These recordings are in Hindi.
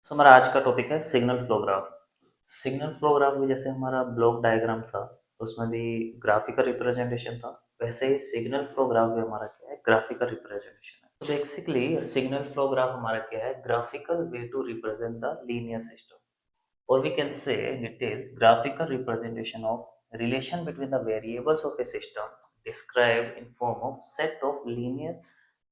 सो हमारा आज का टॉपिक है signal flow graph. Signal flow graph भी जैसे हमारा ब्लॉक डायग्राम था, उसमें भी ग्राफिकल रिप्रेजेंटेशन था, वैसे ही सिग्नल फ्लो ग्राफ भी हमारा क्या है, ग्राफिकल रिप्रेजेंटेशन है। तो बेसिकली सिग्नल फ्लो ग्राफ हमारा क्या है, graphical way to represent the linear system, or we can say detailed graphical representation of relation between the variables of a system described in form of set of linear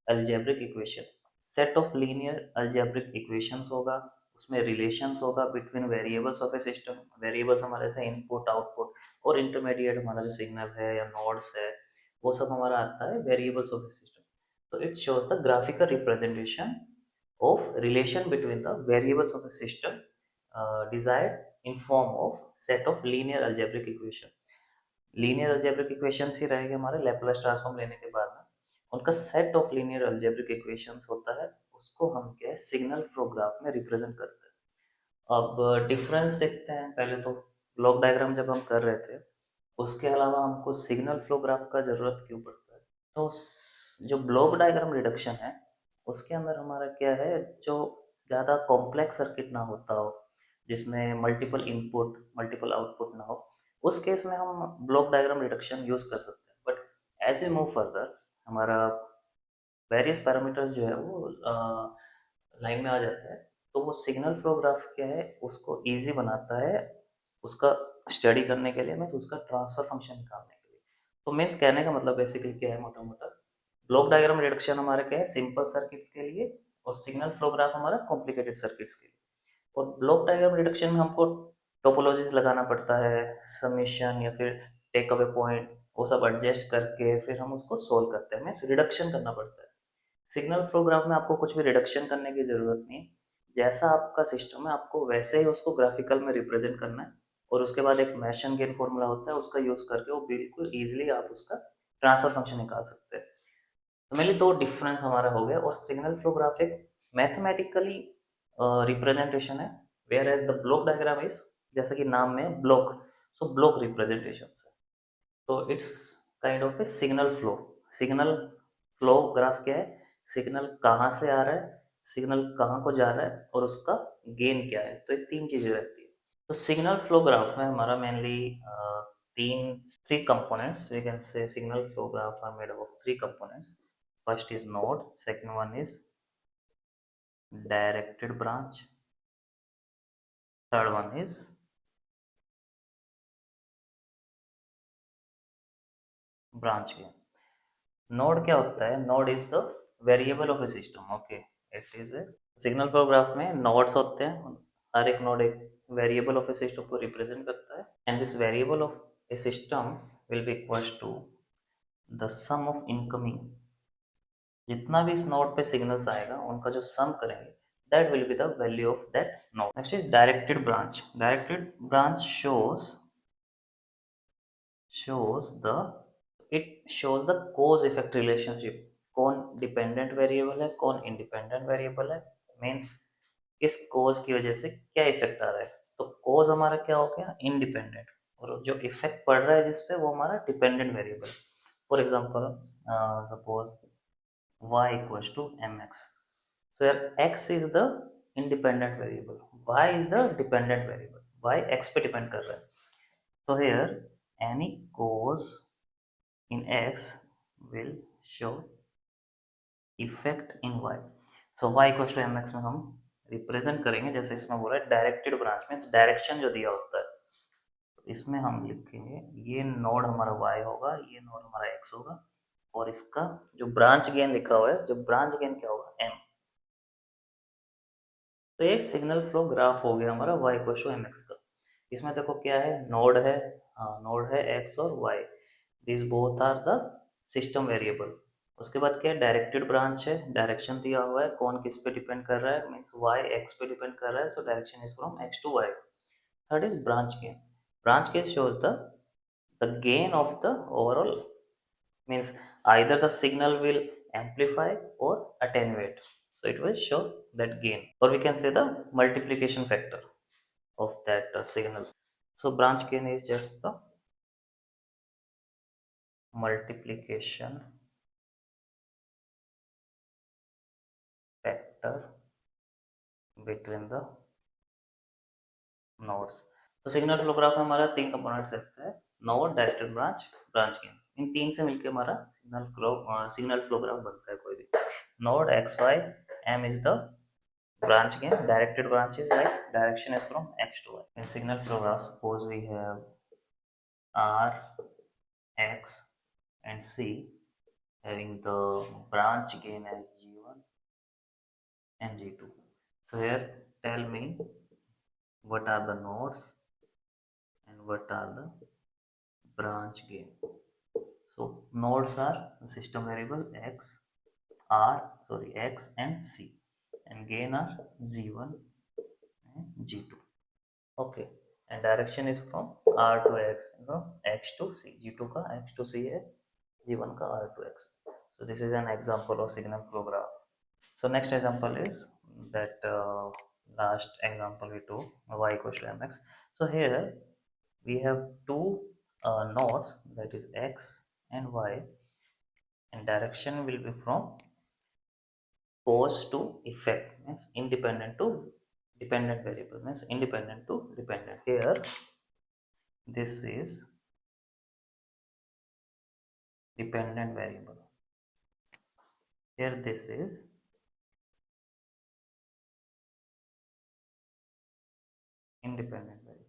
algebraic equation। set of linear algebraic equations होगा, उसमें relations होगा between variables of a system। variables हमारे से input output और intermediate हमारा जो signal है या nodes है, वो सब हमारा आता है variables of a system। तो it shows the graphical representation of relation between the variables of a system desired in form of set of linear algebraic equation। Linear algebraic equations ही रहेंगे हमारे लैपलास ट्रांसफॉर्म लेने के बाद में, उनका set of linear algebraic equations होता है, उसको हम क्या है सिग्नल फ्लो ग्राफ में रिप्रेजेंट करते हैं। अब डिफरेंस देखते हैं। पहले तो ब्लॉक डायग्राम जब हम कर रहे थे, उसके अलावा हमको सिग्नल फ्लो ग्राफ का जरूरत क्यों पड़ता है? तो जो ब्लॉक डायग्राम रिडक्शन है, उसके अंदर हमारा क्या है, जो ज़्यादा कॉम्प्लेक्स सर्किट ना होता हो, जिसमें मल्टीपल इनपुट मल्टीपल आउटपुट ना हो, उस केस में हम ब्लॉक डायग्राम रिडक्शन यूज़ कर सकते हैं। But as a move further, हमारा वेरियस पैरामीटर्स जो है वो लाइन में आ जाता है, तो वो सिग्नल फ्लो ग्राफ क्या है, उसको ईजी बनाता है उसका स्टडी करने के लिए, मीन्स उसका ट्रांसफर फंक्शन निकालने के लिए। तो मीन्स कहने का मतलब बेसिकली क्या है, मोटा मोटा ब्लॉक डायग्राम रिडक्शन हमारा क्या है, सिंपल सर्किट्स के लिए, और सिग्नल फ्लो ग्राफ हमारा कॉम्प्लिकेटेड सर्किट्स के लिए। और ब्लॉक डायग्राम रिडक्शन में हमको टोपोलॉजीज लगाना पड़ता है, समेशन या फिर टेक अवे पॉइंट, वो सब एडजस्ट करके फिर हम उसको सोल्व करते हैं, मीन्स रिडक्शन करना पड़ता है। सिग्नल फ्लो ग्राफ में आपको कुछ भी रिडक्शन करने की ज़रूरत नहीं, जैसा आपका सिस्टम है आपको वैसे ही उसको ग्राफिकल में रिप्रेजेंट करना है, और उसके बाद एक मैशन गेन फॉर्मूला होता है, उसका यूज़ करके वो बिल्कुल ईजिली आप उसका ट्रांसफर फंक्शन निकाल सकते हैं। तो मेनली दो डिफरेंस हमारा हो गया, और सिग्नल फ्लो ग्राफ एक मैथमेटिकली रिप्रेजेंटेशन है, where as the block diagram is, जैसा कि नाम में ब्लॉक, सो ब्लॉक रिप्रेजेंटेशन है। तो it's kind of A signal flow. Signal flow graph क्या है, सिग्नल कहाँ से आ रहा है, सिग्नल कहाँ को जा रहा है, और उसका गेन क्या है। तो ये तीन चीज़ें रहती है। तो सिग्नल फ्लो ग्राफ में हमारा मेनली तीन three components, we can say signal flow graph are made of three components. First is node, second one is directed branch, third one is branch gain. Node क्या होता है? Node is the variable of a system. Okay, it is a signal flow graph में नोड्स होते हैं, हर एक नोड एक वेरिएबल ऑफ ए सिस्टम को रिप्रेजेंट करता है, and this variable of a system will be equals to the sum of incoming, जितना भी इस नोड पे सिग्नल्स आएगा उनका जो सम करेंगे, that will be the value of that node. Next is directed branch. Directed branch shows the it shows the cause effect relationship, कौन डिपेंडेंट वेरिएबल है, कौन इंडिपेंडेंट वेरिएबल है, मीन्स किस कॉज की वजह से क्या इफेक्ट आ रहा है। तो कॉज हमारा क्या हो गया, इंडिपेंडेंट, और जो इफेक्ट पड़ रहा है जिस पे, वो हमारा dependent variable. For example suppose y equals to mx, so here x is the independent variable, y is the dependent variable, y x पे डिपेंड कर रहा है। तो here any cause in x will show effect in y। so y equals to mx में हम रिप्रेजेंट करेंगे, जैसे इसमें बोला है डायरेक्टेड ब्रांच में डायरेक्शन जो दिया होता है, तो इसमें हम लिखेंगे ये नोड हमारा y होगा, ये नोड हमारा x होगा, और इसका जो ब्रांच गेन लिखा हुआ है, जो ब्रांच गेन क्या होगा, m। तो ये सिग्नल फ्लो ग्राफ हो गया हमारा y इक्वल टू mx का। इसमें देखो क्या है, नोड है, हाँ नोड है x और y, this both are the system variable. उसके बाद क्या है, डायरेक्टेड ब्रांच है, डायरेक्शन दिया हुआ है, कौन किस पे डिपेंड कर रहा है, मीन्स y x पे डिपेंड कर रहा है, so direction is from x to y। Third is branch gain. Branch gain shows the gain of the overall, means either the signal will amplify or attenuate, so it will show that gain, or we can say the multiplication factor of that signal. So branch gain is just the multiplication factor between the nodes. तो सिग्नल फ्लो ग्राफ में हमारा 3 कंपोनेंट्स रहता है, node, directed branch, branch gain. इन 3 से मिलके हमारा सिग्नल फ्लो ग्राफ बनता है कोई भी। Node x, y, m is the branch gain, directed branch is like direction is from x to y. In signal flow graph, suppose we have R, X and C having the branch gain as G1 and G2. So here tell me what are the nodes and what are the branch gain. So nodes are the system variable x and C, and gain are G1 and G2. Okay, and direction is from R to X, from X to C. G2 का X to C है, G1 का R to X. So this is an example of signal flow graph. So next example is that last example we took, y equals to mx. So here we have two nodes, that is x and y, and direction will be from cause to effect, means independent to dependent variable, means independent to dependent. Here this is dependent variable, here this is independent variable.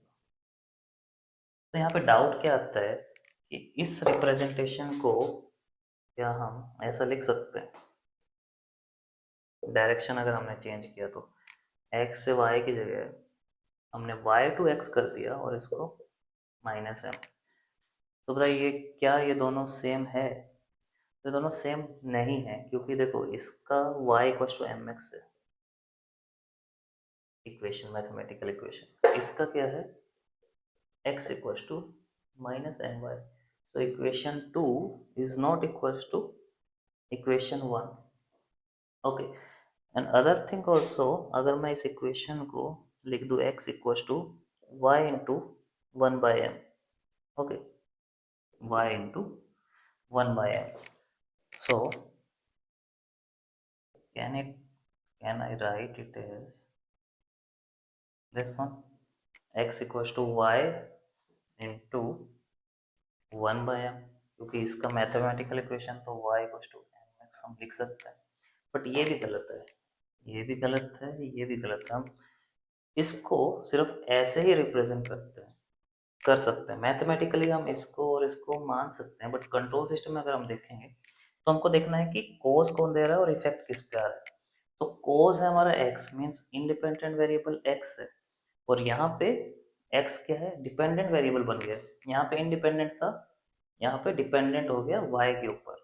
तो यहाँ पे डाउट क्या आता है कि इस रिप्रेजेंटेशन को क्या हम ऐसा लिख सकते हैं, डायरेक्शन अगर हमने चेंज किया तो x से y की जगह हमने y टू x कर दिया और इसको माइनस m। तो बताइए क्या ये दोनों सेम है? तो दोनों सेम नहीं है, क्योंकि देखो इसका y equal to m x है, इक्वेशन, मैथमेटिकल इक्वेशन। इसका क्या है? x equal to minus m y. So equation 2 is not equal to equation 1। Okay, and other thing also, अगर मैं इस इक्वेशन को लिख दूँ x equal to y into 1/m, okay, y into 1/m। So can I write it as this one, x equals to y into 1/m, क्योंकि इसका मैथमेटिकल इक्वेशन तो y इक्वल्स टू mx हम लिख सकते हैं। बट ये भी गलत है, ये भी गलत है, ये भी गलत है। हम इसको सिर्फ ऐसे ही रिप्रेजेंट करते हैं, कर सकते हैं मैथमेटिकली, हम इसको और इसको मान सकते हैं, बट कंट्रोल सिस्टम में अगर हम देखेंगे तो हमको देखना है कि कोज कौन दे रहा है और इफेक्ट किस पे आ रहा है। तो कोज है हमारा x, means independent variable x है, और यहाँ पे x क्या है? डिपेंडेंट वेरिएबल बन गया। यहाँ पे इंडिपेंडेंट था, यहाँ पे डिपेंडेंट हो गया y के ऊपर।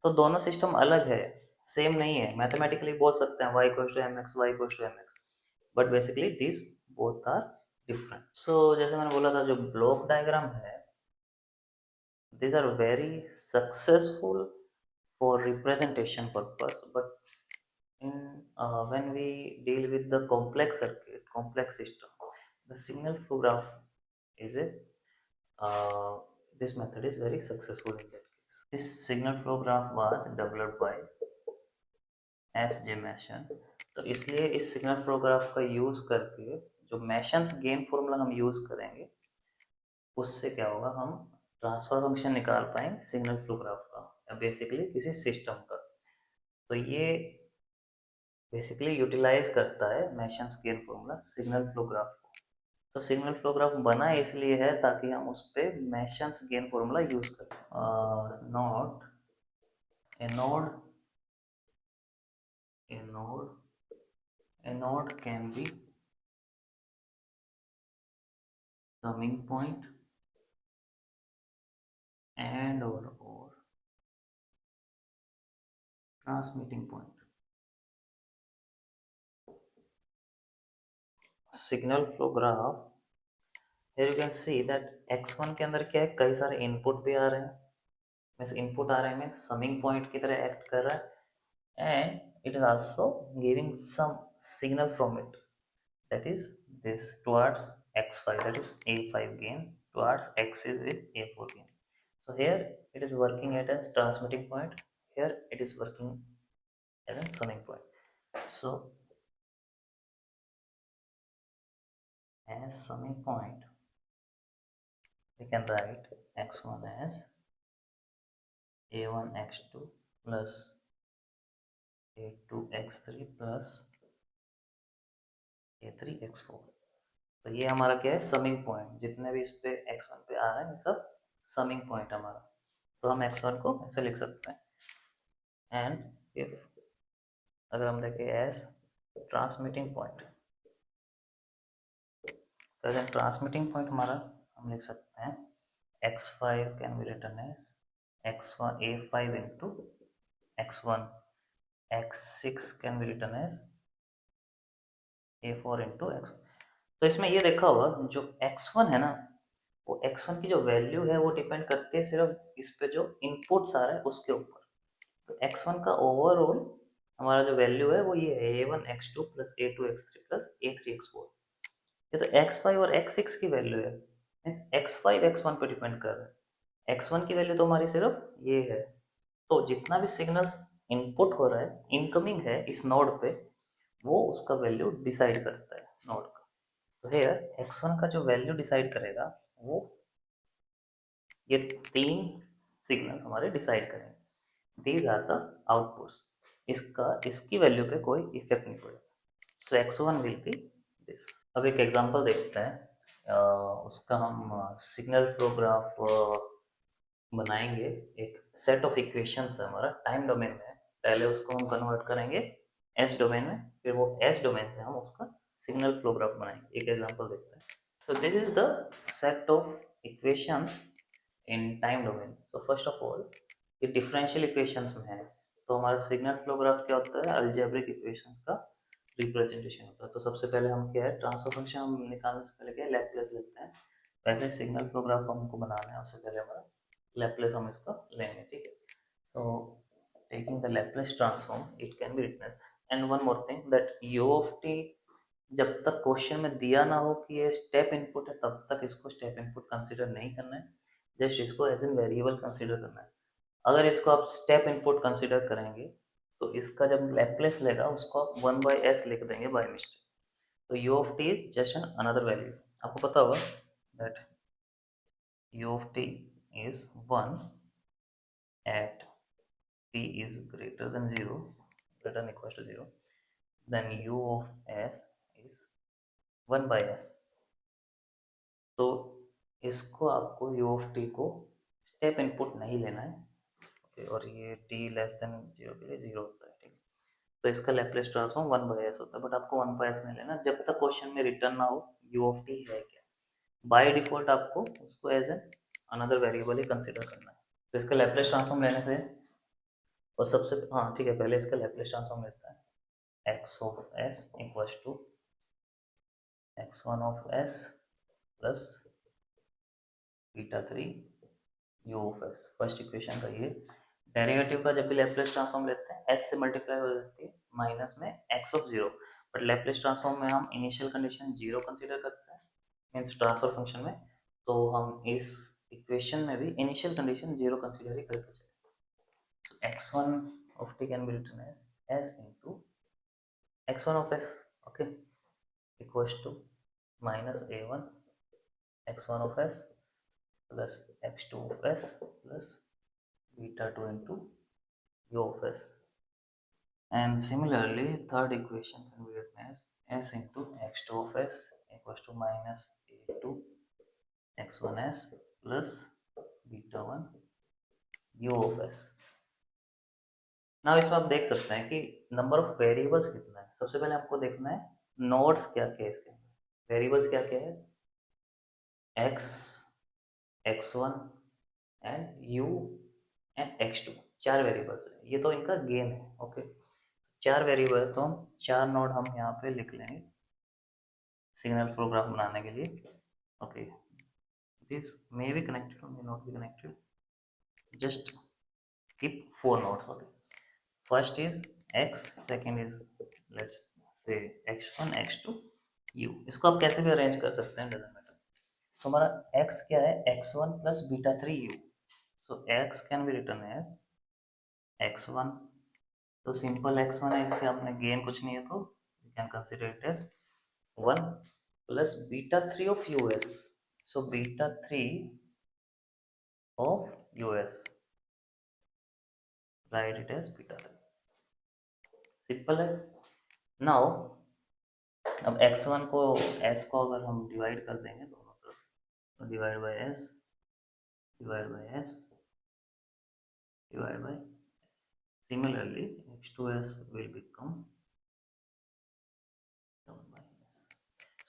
तो दोनों सिस्टम अलग है, सेम नहीं है। मैथमेटिकली बोल सकते हैं y equals to mx, y equals to mx, but basically this both are different. So जैसे मैंने बोला था, जो ब्लॉक डायग्राम है, these are very successful for representation purpose, but in when we deal with the complex circuit, complex system, the signal flow graph is a uh, this method is very successful in that case. This signal flow graph was developed by S.J. Mason। तो इसलिए इस सिग्नल फ्लो ग्राफ का यूज करके जो मैशंस गेन फॉर्मूला हम यूज करेंगे, उससे क्या होगा, हम ट्रांसफर फंक्शन निकाल पाएंगे सिग्नल फ्लो ग्राफ का, या बेसिकली किसी सिस्टम का। तो ये बेसिकली यूटिलाइज करता है Mason's gain formula signal flow graph को। तो सिग्नल फ्लो ग्राफ बना इसलिए है ताकि हम उस पर मैशंस गेन फॉर्मूला यूज करें। Not a node, A node, A node can be summing point and or transmitting point। Signal flow graph, here you can see that x1 के अंदर क्या है, कई सारे इनपुट भी आ रहे हैं, मीन्स इनपुट आ रहे हैं मीन्स समिंग पॉइंट की तरह एक्ट कर रहा है, and it is also giving some signal from it, that is this towards x5, that is a5 gain, towards x is with a4 gain। So here it is working at a transmitting point, here it is working at a summing point। So as summing point, we can write x1 as a1 x2 plus a2 x3 plus a3 x4। तो ये हमारा क्या है, समिंग पॉइंट। जितने भी इस पे x1 पे आ रहे हैं ये सब समिंग पॉइंट हमारा। तो हम x1 को ऐसे लिख सकते हैं। एंड इफ अगर हम देखें एज ट्रांसमिटिंग पॉइंट, तो एज ट्रांसमिटिंग पॉइंट हमारा हम लिख सकते हैं x5 can be written as x1 a5 into x1, x6 can be written as a4 into x। तो इसमें ये देखा होगा जो x1 है ना, वो x1 की जो वैल्यू है वो डिपेंड करती है सिर्फ इस पे जो इनपुट्स आ रहा है उसके ऊपर। तो x1 का ओवरऑल हमारा जो वैल्यू है वो ये है a1 x2 plus a2 x3 plus a3 x4। ये तो x5 और x6 की वैल्यू है, मीन्स x5 x1 पे डिपेंड कर रहा है। x1 की वैल्यू तो हमारी सिर्फ ये है। तो जितना भी सिग्नल्स इनपुट हो रहा है, इनकमिंग है इस नोड पे, वो उसका वैल्यू डिसाइड करता है नोड का। तो हेयर x1 का जो वैल्यू डिसाइड करेगा वो ये तीन सिग्नल हमारे डिसाइड करेंगे। These are the outputs. इसकी वैल्यू पे कोई इफेक्ट नहीं पड़ेगा। So x1 will be this. अब एक एग्जांपल देखते हैं। उसका हम सिग्नल फ्लो ग्राफ बनाएंगे। एक सेट ऑफ इक्वेशंस है हमारा, टाइम डोमेन में है। पहले उसको हम कन्वर्ट करेंगे एस डोमेन में, फिर वो एस डोमेन से हम उसका सिग्नल फ्लो ग्राफ बनाएंगे। एक एग्जांपल देखते हैं। So this is the set of equations in time domain. So first of all ये डिफरेंशियल इक्वेशंस में है। तो हमारा सिग्नल फ्लो ग्राफ क्या होता है, अलजेब्रिक इक्वेशंस का रिप्रेजेंटेशन होता है। तो सबसे पहले हम क्या है, ट्रांसफर फंक्शन हम निकालने से पहले क्या है, लैप्लेस लेते हैं। वैसे सिग्नल फ्लो ग्राफ हमको बनाना है, उससे पहले हमारा लैप्लेस हम इसका लेंगे, ठीक है। so taking the Laplace transform it can be written as, and one more thing that u of t जब तक क्वेश्चन में दिया ना हो कि ये स्टेप इनपुट है तब तक इसको स्टेप इनपुट कंसीडर नहीं करना है, जस्ट इसको एज एन वेरिएबल कंसीडर करना है। अगर इसको आप स्टेप इनपुट कंसीडर करेंगे तो इसका जब लैप्लेस लेगा उसको आप 1/s लिख देंगे बाय मिस्टेक। तो u of t is just an another value. आपको पता होगा that u of t is 1 at p is greater than 0, greater than equals to 0, then u of s is 1/s। तो इसको आपको u of t को स्टेप इनपुट नहीं लेना है, ओके। और ये t लेस देन 0 के लिए 0 होता है, ठीक। तो इसका लैप्लेस ट्रांसफॉर्म 1/s होता है, बट आपको 1/s नहीं लेना जब तक क्वेश्चन में रिटर्न ना हो u of t है क्या। बाय डिफॉल्ट आपको उसको एज एन अनदर वेरिएबल ही कंसिडर करना है। तो इसका लैप्लेस ट्रांसफॉर्म लेने से, और सबसे हाँ ठीक है, पहले इसका लैप्लेस ट्रांसफॉर्म लेता है x of s equals to x1 of s plus beta 3 u of s। First equation का ये डेरिवेटिव का जब भी लैप्लेस ट्रांसफॉर्म लेते हैं s से मल्टीप्लाई हो जाती है माइनस में x of 0, but Laplace transform में हम इनिशियल कंडीशन 0 कंसीडर करते हैं, मीन्स ट्रांसफर फंक्शन में। तो हम इस इक्वेशन में भी इनिशियल कंडीशन 0 कंसीडर ही करके चलें। So x1 of t can be written as s into x1 of s, okay, equals to minus a1 x1 of s plus x2 of s plus beta 2 into u of s। And similarly third equation can be written as s into x2 of s equals to minus a2 x1s plus beta 1 u of s। ना इसमें आप देख सकते हैं कि नंबर ऑफ वेरिएबल्स कितना है। सबसे पहले आपको देखना है नोड्स क्या क्या है इसके अंदर। वेरिएबल्स क्या क्या है, x, x1 and u and x2, चार वेरिएबल्स है। ये तो इनका गेन है, ओके। चार वेरिएबल है तो हम चार नोड हम यहाँ पे लिख लेंगे सिग्नल फ्लो ग्राफ बनाने के लिए, okay. This may be connected और may not be connected, just keep four nodes, okay. First is x, second is let's say x1 x2 u। इसको आप कैसे भी अरेंज कर सकते हैं, डजंट मैटर। तो हमारा x क्या है, x1 plus beta 3 u। So x can be written as x1, तो सिंपल x1 है, इसके आपने गेन कुछ नहीं है तो you can consider it as 1 plus beta 3 of US. So beta 3 of US, write it as beta 3. Simple है. नाउ अब x1 को s को अगर हम डिवाइड कर देंगे दोनों तरफ, तो divide by s, divide by s, divide by. Similarly, x2s will become 1 by s.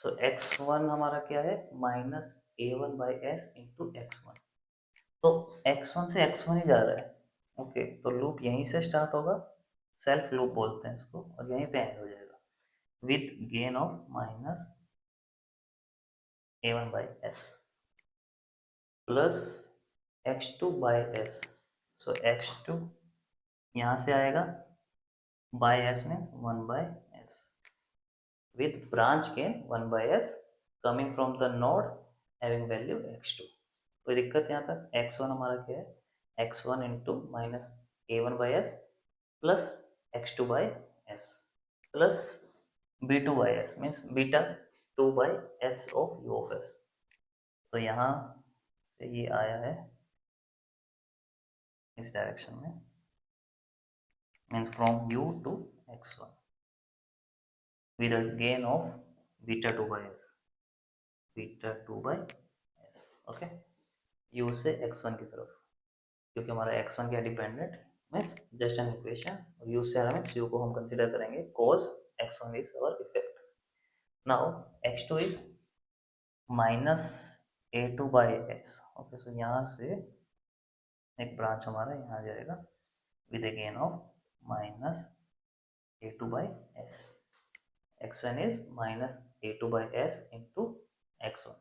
So x1 हमारा क्या है, minus a1 by s into x1. तो x1 से x1 ही जा रहा है. ओके, तो लूप यहीं से स्टार्ट होगा, सेल्फ लूप बोलते हैं इसको, और यहीं पे एंड हो जाएगा with gain of minus a1 by s plus x2 by s. So x2 यहाँ से आएगा, by s means 1 by s with branch gain 1 by s coming from the node having value x2. कोई दिक्कत यहाँ तक. x1 हमारा क्या है, x1 into minus a1 by s plus x2 by s plus b2 by s means beta 2 by s of u of s. तो यहाँ से ये आया है इस डायरेक्शन में, means from u to x1 with a gain of beta 2 by s, beta 2 by s. Okay, u से x1 की तरफ, क्योंकि हमारा x1 क्या dependent means just an equation, और u से आ रहा मीन्स u को हम कंसीडर करेंगे cos x1 is our effect. Now x2 is minus a2 by s. Okay, so यहाँ से एक ब्रांच हमारा यहाँ आ जाएगा with a gain of minus a2 by s. x1 is minus a2 by s into x1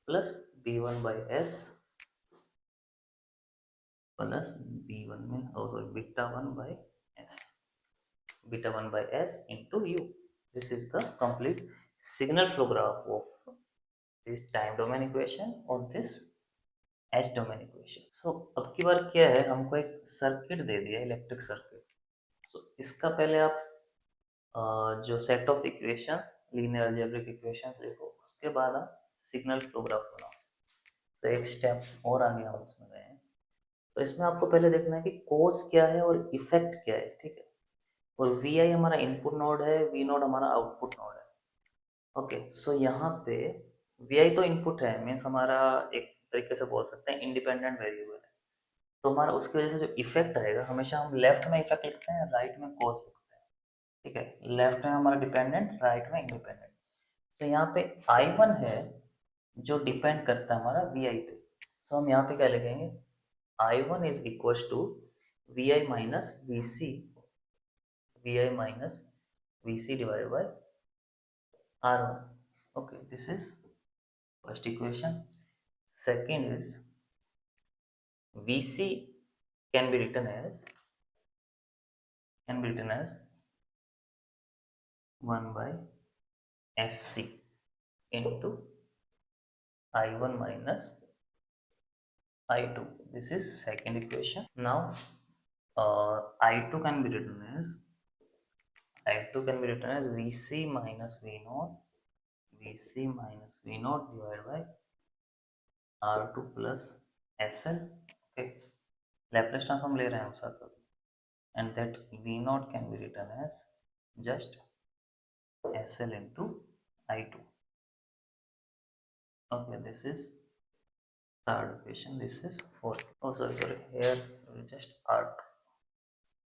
plus b1 by s plus b1 में sorry beta 1 by s, beta 1 by s into u. This is the complete signal flow graph of this time domain equation or this h domain equation. So अब की बार क्या है, हमको एक सर्किट दे दिया, इलेक्ट्रिक सर्किट. So इसका पहले आप जो set of equations, linear algebraic equations लिखो, उसके बाद आप सिग्नल फ्लो ग्राफ बनाओ. तो एक स्टेप और आगे हम उसमें गए हैं. तो इसमें आपको पहले देखना है कि कोस क्या है और इफेक्ट क्या है. ठीक है, और वी आई हमारा इनपुट नोड है, वी नोड हमारा आउटपुट नोड है. ओके, सो यहाँ पे वी आई तो इनपुट है, मीन्स हमारा एक तरीके से बोल सकते हैं इंडिपेंडेंट वेरिएबल है. तो हमारा उसकी वजह से जो इफेक्ट आएगा, हमेशा हम लेफ्ट में इफेक्ट लिखते हैं, राइट में कोस लिखते हैं. ठीक है, लेफ्ट में हमारा डिपेंडेंट, राइट में इंडिपेंडेंट. तो यहाँ पे I1 है जो डिपेंड करता है हमारा Vi पे. सो हम यहाँ पे क्या लिखेंगे, I1 is equal to Vi minus Vc, Vi minus Vc divide by R1. Okay, this is first equation. Second is Vc can be written as 1 by Sc into I1 minus I2. This is second equation. Now I2 can be written as Vc minus V naught divided by R2 plus SL. Okay, Laplace transform ले रहे हैं हम साथ साथ, and that V naught can be written as just SL into I2. Okay, this is third equation, this is fourth. Oh sorry, here just R2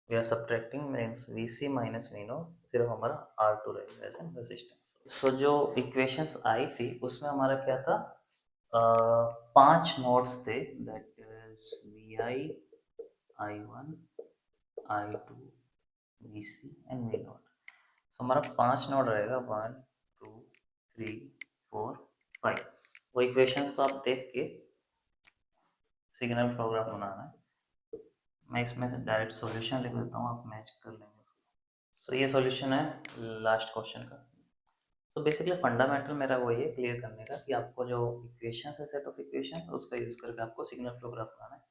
we are subtracting, means Vc minus V naught, सिर्फ हमारा R2 रहेगा एज एन रेजिस्टेंस. सो जो इक्वेशंस आई थी उसमें हमारा क्या था, 5 नोड्स थे, that is Vi, I1, I2, Vc and V naught. सो हमारा 5 नोड रहेगा, 1 2 3 4 5. वो इक्वेशंस को आप देख के सिग्नल फ्लो ग्राफ बनाना है. मैं इसमें डायरेक्ट सॉल्यूशन लिख देता हूँ, आप मैच कर लेंगे उसको. सो ये सॉल्यूशन है लास्ट क्वेश्चन का. तो बेसिकली फंडामेंटल मेरा वही है क्लियर करने का कि आपको जो इक्वेशन है, सेट ऑफ इक्वेशन, उसका यूज करके आपको सिग्नल फ्लो ग्राफ बनाना है.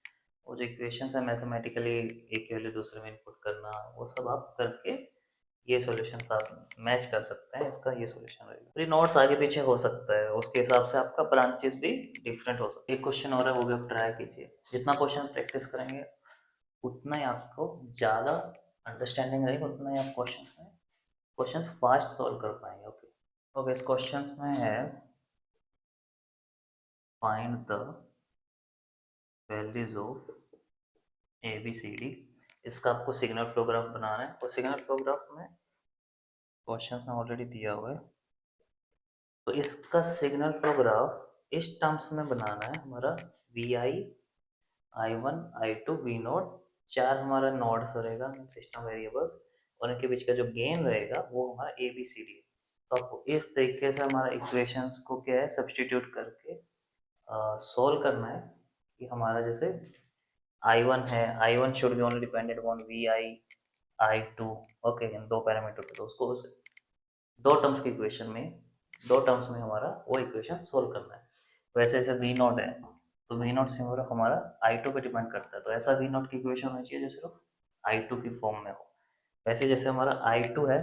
वो जो इक्वेशन है मैथमेटिकली एक की वैल्यू दूसरे में इनपुट करना, वो सब आप करके ये सॉल्यूशन आप मैच कर सकते हैं, इसका ये सॉल्यूशन रहेगा। फिर नोट्स आगे पीछे हो सकता है, उसके हिसाब से आपका ब्रांचेस भी डिफरेंट हो सकते हैं। एक क्वेश्चन और है, वो भी आप ट्राई कीजिए। जितना क्वेश्चन प्रैक्टिस करेंगे उतना ही आपको ज़्यादा अंडरस्टैंडिंग रहेगी, उतना ही आप क्वेश्चंस फास्ट सॉल्व कर पाएंगे। ओके, अब इस क्वेश्चन में है find the values of A B C D. इसका आपको सिग्नल फ्लो ग्राफ बनाना है, और सिग्नल फ्लो ग्राफ में क्वेश्चन में ऑलरेडी दिया हुआ है। तो इसका सिग्नल फ्लो ग्राफ इस टर्म्स में बनाना है हमारा। V I, I one, I two, V node, चार हमारा नोड्स रहेगा, सिस्टम वेरिएबल्स, और इनके बीच का जो गेन रहेगा वो हमारा ए बी सी डी है। तो आपको इस तरीके से हमारा इक्वेशंस को क्या है, सब्सटीट्यूट करके सोल्व करना है। कि हमारा जैसे आई वन है, I one should be only dependent on V I, I two, okay, इन दो पैरामीटर पे। तो उसको दो टर्म्स की इक्वेशन में, दो टर्म्स में हमारा वो इक्वेशन सोल्व करना है। वैसे जैसे वी नॉट है, तो वी नॉट सिर्फ हमारा आई टू पे डिपेंड करता है, तो ऐसा वी नॉट की इक्वेशन होनी चाहिए जो सिर्फ आई टू की फॉर्म में हो। वैसे जैसे हमारा आई टू है,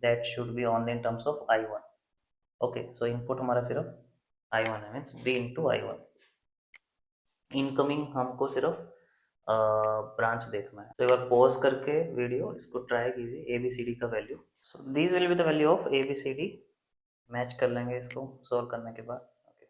that should be only in terms of I one. Okay, so input हमारा सिर्फ आई वन है, means B into I one. Incoming हमको सिर्फ ब्रांच देखना है। तो एक बार पॉज करके वीडियो इसको ट्राई कीजिए, ए बी सी डी का value. So this will be the value of A B C D. Match कर लेंगे इसको सॉल्व करने के बाद। ओके,